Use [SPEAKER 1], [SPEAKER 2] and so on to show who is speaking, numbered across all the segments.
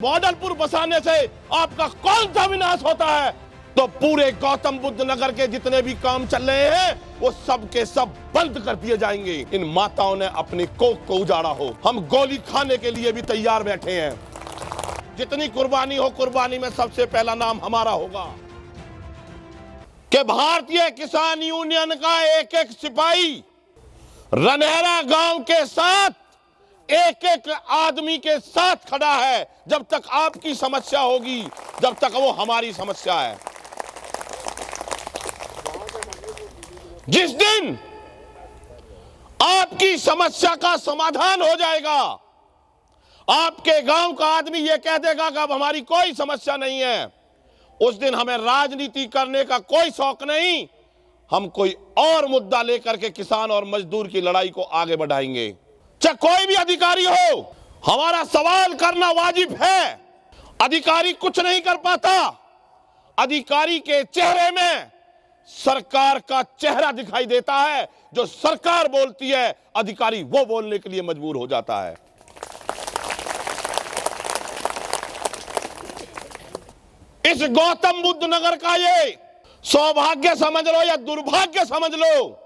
[SPEAKER 1] मॉडलपुर बसाने से आपका कौन सा विनाश होता है? तो पूरे गौतम बुद्ध नगर के जितने भी काम चल रहे हैं वो सब के सब बंद कर दिए जाएंगे। इन माताओं ने अपनी कोख को उजाड़ा हो, हम गोली खाने के लिए भी तैयार बैठे हैं। जितनी कुर्बानी हो, कुर्बानी में सबसे पहला नाम हमारा होगा कि भारतीय किसान यूनियन का एक एक सिपाही रनहरा गांव के साथ एक एक आदमी के साथ खड़ा है। जब तक आपकी समस्या होगी, जब तक वो हमारी समस्या है। जिस दिन आपकी समस्या का समाधान हो जाएगा, आपके गांव का आदमी ये कह देगा कि अब हमारी कोई समस्या नहीं है, उस दिन हमें राजनीति करने का कोई शौक नहीं। हम कोई और मुद्दा लेकर के किसान और मजदूर की लड़ाई को आगे बढ़ाएंगे। चाहे कोई भी अधिकारी हो, हमारा सवाल करना वाजिब है। अधिकारी कुछ नहीं कर पाता। अधिकारी के चेहरे में सरकार का चेहरा दिखाई देता है। जो सरकार बोलती है, अधिकारी वो बोलने के लिए मजबूर हो जाता है। इस गौतम बुद्ध नगर का ये सौभाग्य समझ लो या दुर्भाग्य समझ लो,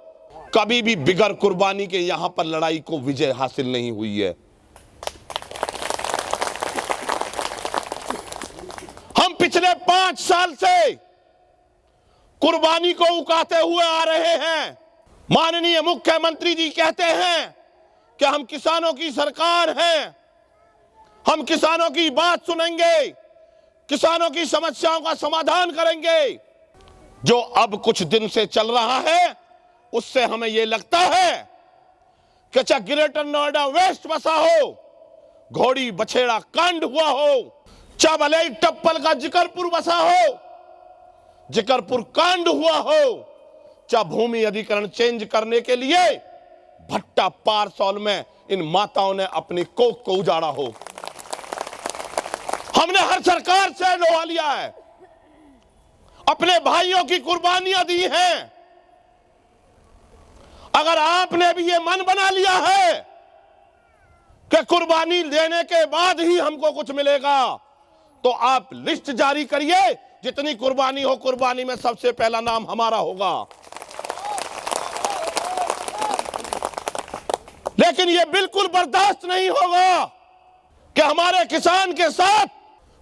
[SPEAKER 1] कभी भी बिगर कुर्बानी के यहां पर लड़ाई को विजय हासिल नहीं हुई है। हम पिछले 5 साल से कुर्बानी को उकाते हुए आ रहे हैं। माननीय मुख्यमंत्री जी कहते हैं कि हम किसानों की सरकार हैं, हम किसानों की बात सुनेंगे, किसानों की समस्याओं का समाधान करेंगे। जो अब कुछ दिन से चल रहा है, उससे हमें यह लगता है कि चाहे ग्रेटर नोएडा वेस्ट बसा हो, घोड़ी बछेड़ा कांड हुआ हो, चाहे भले टप्पल का जिकरपुर बसा हो, जिकरपुर कांड हुआ हो, चाहे भूमि अधिग्रहण चेंज करने के लिए भट्टा पारसौल में इन माताओं ने अपनी कोख को उजाड़ा हो, हमने हर सरकार से लोहा लिया है, अपने भाइयों की कुर्बानियां दी हैं। अगर आपने भी ये मन बना लिया है कि कुर्बानी देने के बाद ही हमको कुछ मिलेगा, तो आप लिस्ट जारी करिए। जितनी कुर्बानी हो, कुर्बानी में सबसे पहला नाम हमारा होगा। लेकिन यह बिल्कुल बर्दाश्त नहीं होगा कि हमारे किसान के साथ,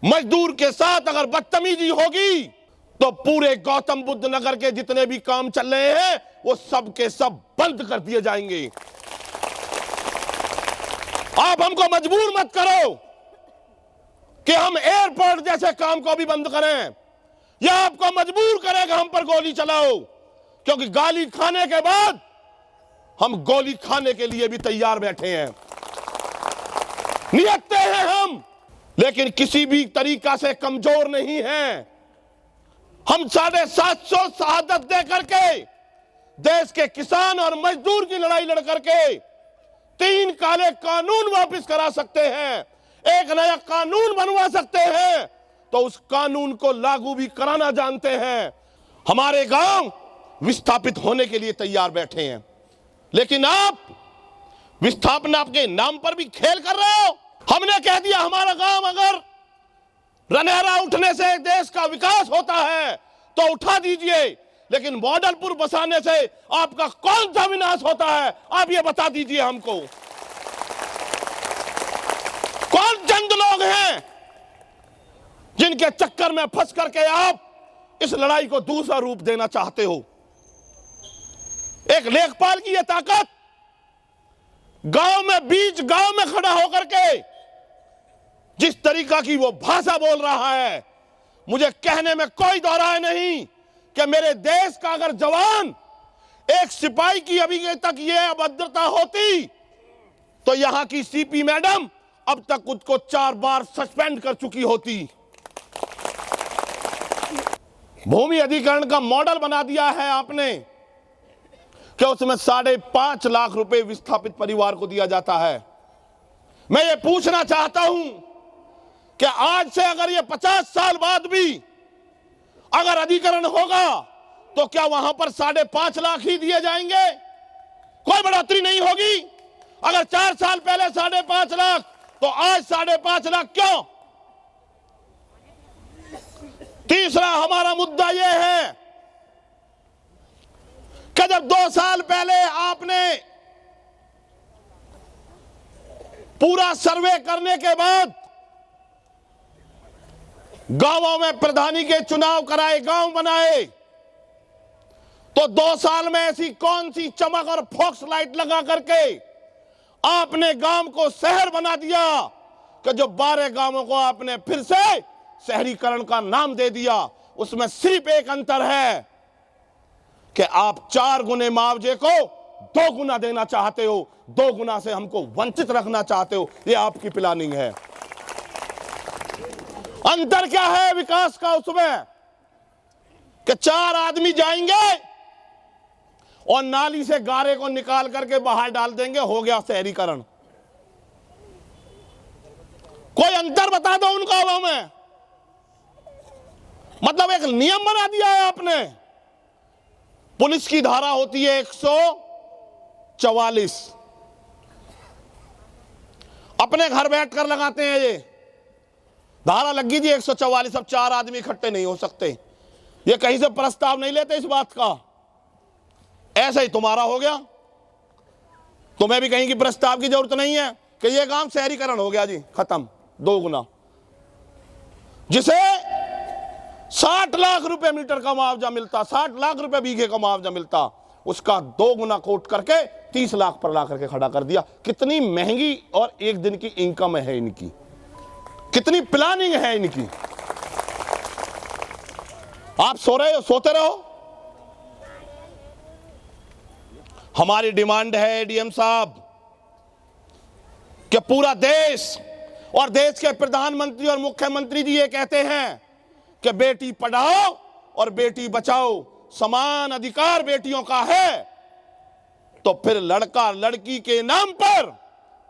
[SPEAKER 1] मजदूर के साथ अगर बदतमीजी होगी तो पूरे गौतम बुद्ध नगर के जितने भी काम चल रहे हैं वो सब के सब बंद कर दिए जाएंगे। आप हमको मजबूर मत करो कि हम एयरपोर्ट जैसे काम को भी बंद करें, या आपको मजबूर करेगा हम पर गोली चलाओ, क्योंकि गाली खाने के बाद हम गोली खाने के लिए भी तैयार बैठे हैं। नियत्ते हैं हम, लेकिन किसी भी तरीका से कमजोर नहीं हैं। हम 750 शहादत दे करके देश के किसान और मजदूर की लड़ाई लड़ करके 3 काले कानून वापस करा सकते हैं, एक नया कानून बनवा सकते हैं, तो उस कानून को लागू भी कराना जानते हैं। हमारे गांव विस्थापित होने के लिए तैयार बैठे हैं, लेकिन आप विस्थापना के नाम पर भी खेल कर रहे हो। हमने कह दिया हमारा गांव अगर रनहरा उठने से देश का विकास होता है तो उठा दीजिए, लेकिन मॉडलपुर बसाने से आपका कौन सा विनाश होता है? आप ये बता दीजिए हमको। कौन चंद लोग हैं जिनके चक्कर में फंस करके आप इस लड़ाई को दूसरा रूप देना चाहते हो? एक लेखपाल की यह ताकत गांव में, बीच गांव में खड़ा होकर के जिस तरीका की वो भाषा बोल रहा है, मुझे कहने में कोई दो राय नहीं कि मेरे देश का अगर जवान, एक सिपाही की अभी तक ये अभद्रता होती तो यहां की सीपी मैडम अब तक उसको 4 बार सस्पेंड कर चुकी होती। भूमि अधिग्रहण का मॉडल बना दिया है आपने कि उसमें 5.5 लाख रुपए विस्थापित परिवार को दिया जाता है। मैं ये पूछना चाहता हूं कि आज से अगर ये 50 साल बाद भी अगर अधिग्रहण होगा तो क्या वहां पर 5.5 लाख ही दिए जाएंगे? कोई बढ़ोतरी नहीं होगी। अगर 4 साल पहले 5.5 लाख तो आज 5.5 लाख क्यों? हमारा मुद्दा यह है कि जब 2 साल पहले आपने पूरा सर्वे करने के बाद गांवों में प्रधानी के चुनाव कराए, गांव बनाए, तो 2 साल में ऐसी कौन सी चमक और फोक्स लाइट लगा करके आपने गांव को शहर बना दिया कि जो 12 गांवों को आपने फिर से शहरीकरण का नाम दे दिया। उसमें सिर्फ एक अंतर है कि आप 4 गुने मुआवजे को 2 गुना देना चाहते हो, 2 गुना से हमको वंचित रखना चाहते हो। ये आपकी प्लानिंग है। अंतर क्या है विकास का उसमें कि 4 आदमी जाएंगे और नाली से गारे को निकाल करके बाहर डाल देंगे, हो गया शहरीकरण। कोई अंतर बता दो उन गांवों में। मतलब एक नियम बना दिया है आपने। पुलिस की धारा होती है 144, अपने घर बैठकर लगाते हैं ये धारा लगी थी 144। अब 4 आदमी इकट्ठे नहीं हो सकते। ये कहीं से प्रस्ताव नहीं लेते इस बात का। ऐसा ही तुम्हारा हो गया। तुम्हें भी कहीं की प्रस्ताव की जरूरत नहीं है कि ये काम शहरीकरण हो गया जी, खत्म, 2 गुना। जिसे 60 लाख रुपए मीटर का मुआवजा मिलता, 60 लाख रुपए बीघे का मुआवजा मिलता, उसका 2 गुना कोट करके 30 लाख पर ला करके खड़ा कर दिया। कितनी महंगी और एक दिन की इनकम है इनकी, कितनी प्लानिंग है इनकी। आप सो रहे हो, सोते रहो। हमारी डिमांड है एडीएम साहब कि पूरा देश और देश के प्रधानमंत्री और मुख्यमंत्री जी ये कहते हैं कि बेटी पढ़ाओ और बेटी बचाओ, समान अधिकार बेटियों का है, तो फिर लड़का लड़की के नाम पर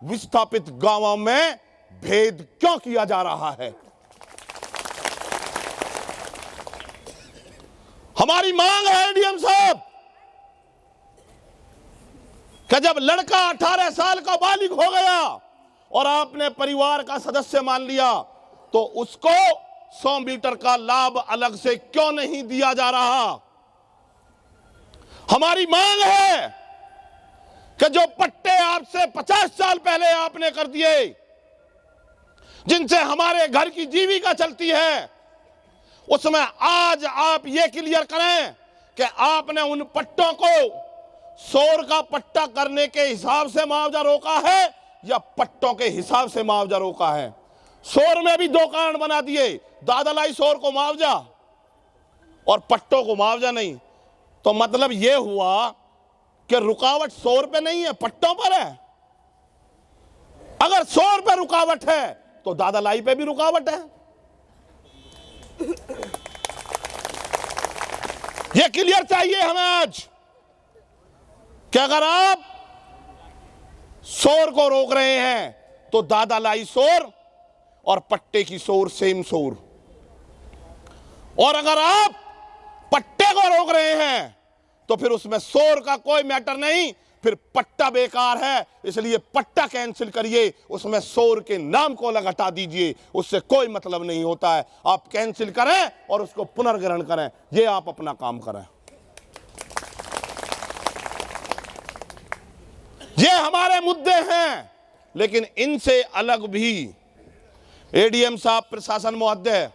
[SPEAKER 1] विस्थापित गांवों में भेद क्यों किया जा रहा है। हमारी मांग है एडीएम साहब कि जब लड़का 18 साल का बालिग हो गया और आपने परिवार का सदस्य मान लिया, तो उसको 100 मीटर का लाभ अलग से क्यों नहीं दिया जा रहा। हमारी मांग है कि जो पट्टे आपसे 50 साल पहले आपने कर दिए, जिनसे हमारे घर की जीविका चलती है, उसमें आज आप ये क्लियर करें कि आपने उन पट्टों को सौर का पट्टा करने के हिसाब से मुआवजा रोका है या पट्टों के हिसाब से मुआवजा रोका है। सौर में भी 2 कारण बना दिए, दादलाई सौर को मुआवजा और पट्टों को मुआवजा नहीं। तो मतलब यह हुआ कि रुकावट सौर पे नहीं है, पट्टों पर है। अगर सौर पे रुकावट है तो दादलाई पे भी रुकावट है। यह क्लियर चाहिए हमें आज कि अगर आप सौर को रोक रहे हैं तो दादालाई सौर और पट्टे की सौर सेम सौर, और अगर आप पट्टे को रोक रहे हैं तो फिर उसमें सौर का कोई मैटर नहीं, फिर पट्टा बेकार है, इसलिए पट्टा कैंसिल करिए, उसमें सौर के नाम को अलग हटा दीजिए, उससे कोई मतलब नहीं होता है। आप कैंसिल करें और उसको पुनर्ग्रहण करें, ये आप अपना काम करें। ये हमारे मुद्दे हैं, लेकिन इनसे अलग भी एडीएम साहब, प्रशासन महोदय,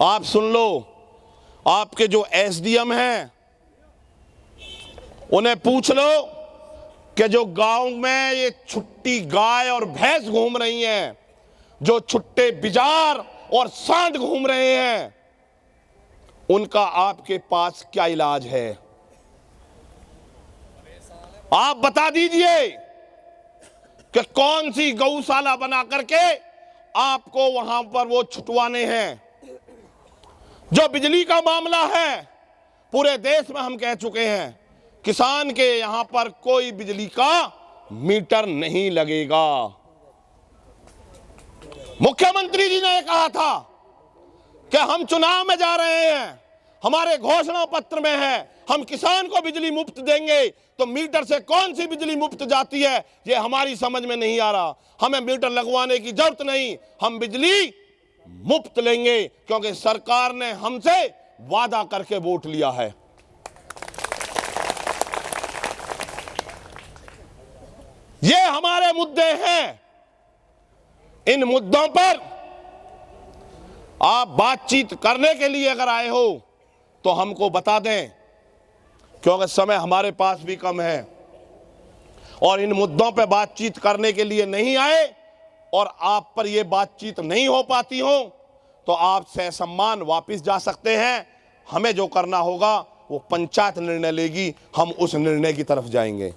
[SPEAKER 1] आप सुन लो, आपके जो एसडीएम हैं उन्हें पूछ लो कि जो गांव में ये छुट्टी गाय और भैंस घूम रही हैं, जो छुट्टे बिजार और सांड घूम रहे हैं, उनका आपके पास क्या इलाज है। आप बता दीजिए कि कौन सी गौशाला बना करके आपको वहां पर वो छुटवाने हैं। जो बिजली का मामला है, पूरे देश में हम कह चुके हैं, किसान के यहां पर कोई बिजली का मीटर नहीं लगेगा। मुख्यमंत्री जी ने कहा था कि हम चुनाव में जा रहे हैं, हमारे घोषणा पत्र में है हम किसान को बिजली मुफ्त देंगे, तो मीटर से कौन सी बिजली मुफ्त जाती है ये हमारी समझ में नहीं आ रहा। हमें मीटर लगवाने की जरूरत नहीं, हम बिजली मुफ्त लेंगे, क्योंकि सरकार ने हमसे वादा करके वोट लिया है। ये हमारे मुद्दे हैं। इन मुद्दों पर आप बातचीत करने के लिए अगर आए हो तो हमको बता दें, क्योंकि समय हमारे पास भी कम है। और इन मुद्दों पर बातचीत करने के लिए नहीं आए और आप पर यह बातचीत नहीं हो पाती हो तो आप ससम्मान वापस जा सकते हैं। हमें जो करना होगा वो पंचायत निर्णय लेगी, हम उस निर्णय की तरफ जाएंगे।